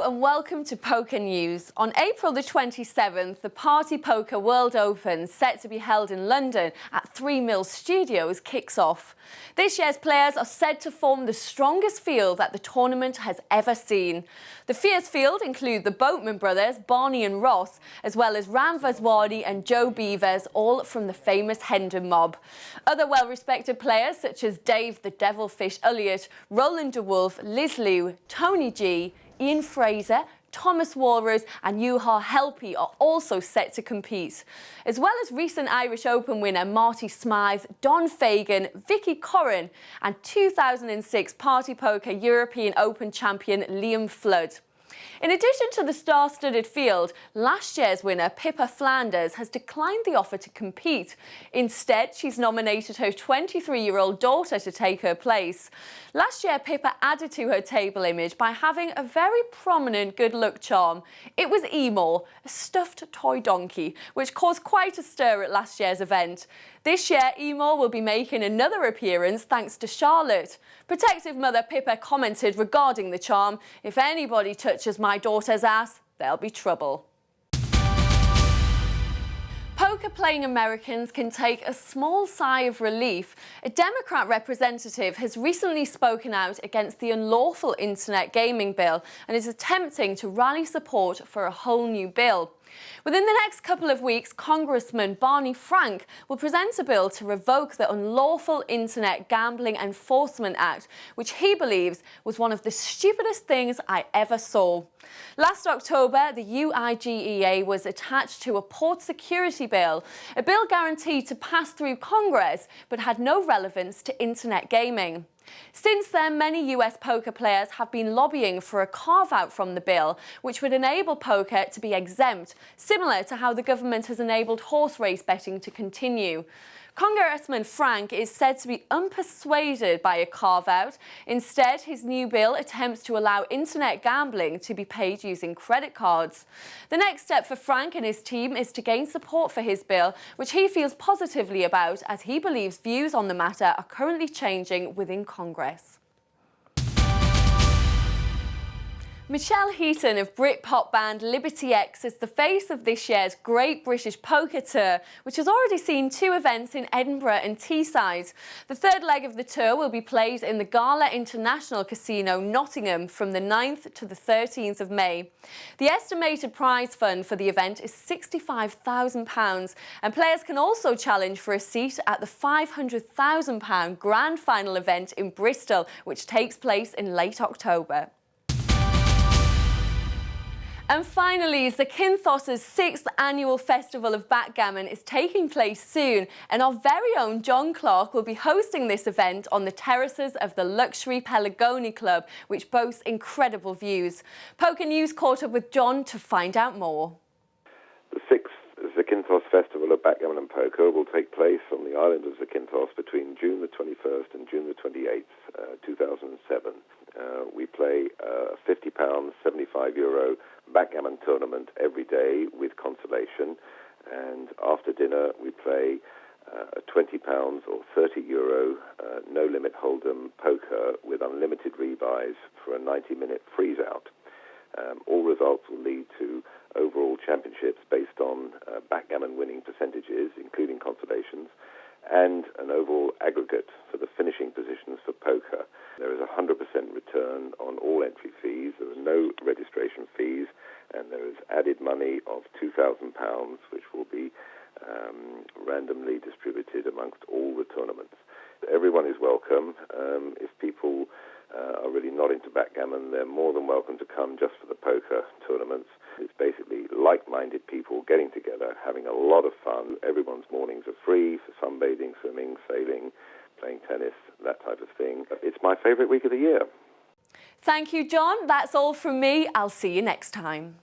and welcome to Poker News. On April the 27th, the Party Poker World Open, set to be held in London at 3 Mills Studios, kicks off. This year's players are said to form the strongest field that the tournament has ever seen. The fierce field include the Boatman brothers, Barney and Ross, as well as Ram Vaswani and Joe Beavers, all from the famous Hendon mob. Other well-respected players such as Dave the Devilfish Elliott, Roland de Wolf, Liz Liu, Tony G, Ian Fraser, Thomas Walrus and Juha Helppi are also set to compete, as well as recent Irish Open winner Marty Smythe, Don Fagan, Vicky Corrin and 2006 Party Poker European Open champion Liam Flood. In addition to the star-studded field, last year's winner Pippa Flanders has declined the offer to compete. Instead, she's nominated her 23-year-old daughter to take her place. Last year, Pippa added to her table image by having a very prominent good luck charm. It was Emor, a stuffed toy donkey, which caused quite a stir at last year's event. This year, Emor will be making another appearance thanks to Charlotte. Protective mother Pippa commented regarding the charm, "If anybody touches my daughter's ass, there'll be trouble." Poker-playing Americans can take a small sigh of relief. A Democrat representative has recently spoken out against the unlawful internet gaming bill and is attempting to rally support for a whole new bill. Within the next couple of weeks, Congressman Barney Frank will present a bill to revoke the Unlawful Internet Gambling Enforcement Act, which he believes was one of the stupidest things I ever saw. Last October, the UIGEA was attached to a port security bill, a bill guaranteed to pass through Congress but had no relevance to internet gaming. Since then, many US poker players have been lobbying for a carve-out from the bill, which would enable poker to be exempt, similar to how the government has enabled horse race betting to continue. Congressman Frank is said to be unpersuaded by a carve-out. Instead, his new bill attempts to allow internet gambling to be paid using credit cards. The next step for Frank and his team is to gain support for his bill, which he feels positively about, as he believes views on the matter are currently changing within Congress. Michelle Heaton of Britpop band Liberty X is the face of this year's Great British Poker Tour, which has already seen 2 events in Edinburgh and Teesside. The third leg of the tour will be played in the Gala International Casino, Nottingham, from the 9th to the 13th of May. The estimated prize fund for the event is £65,000, and players can also challenge for a seat at the £500,000 grand final event in Bristol, which takes place in late October. And finally, Zakynthos' 6th annual Festival of Backgammon is taking place soon, and our very own John Clark will be hosting this event on the terraces of the luxury Pelargoni Club, which boasts incredible views. Poker News caught up with John to find out more. The 6th Zakynthos Festival of Backgammon and Poker will take place on the island of Zakynthos between June the 21st and June the 28th, 2007. We play a £50, €75 backgammon tournament every day with consolation, and after dinner we play a £20 or €30 no-limit hold'em poker with unlimited rebuys for a 90-minute freeze-out. All results will lead to overall championships based on backgammon winning percentages, including consolations, and an overall aggregate for the finishing positions for poker. There is a 100% return on all entry fees, there are no registration fees, and there is added money of £2,000, which will be randomly distributed amongst all the tournaments. Everyone is welcome. If people are really not into backgammon, they're more than welcome to come just for the poker tournaments. It's basically like-minded people getting together, having a lot of fun. Everyone's mornings are free for sunbathing, swimming, sailing, playing tennis, that type of thing. It's my favourite week of the year. Thank you, John. That's all from me. I'll see you next time.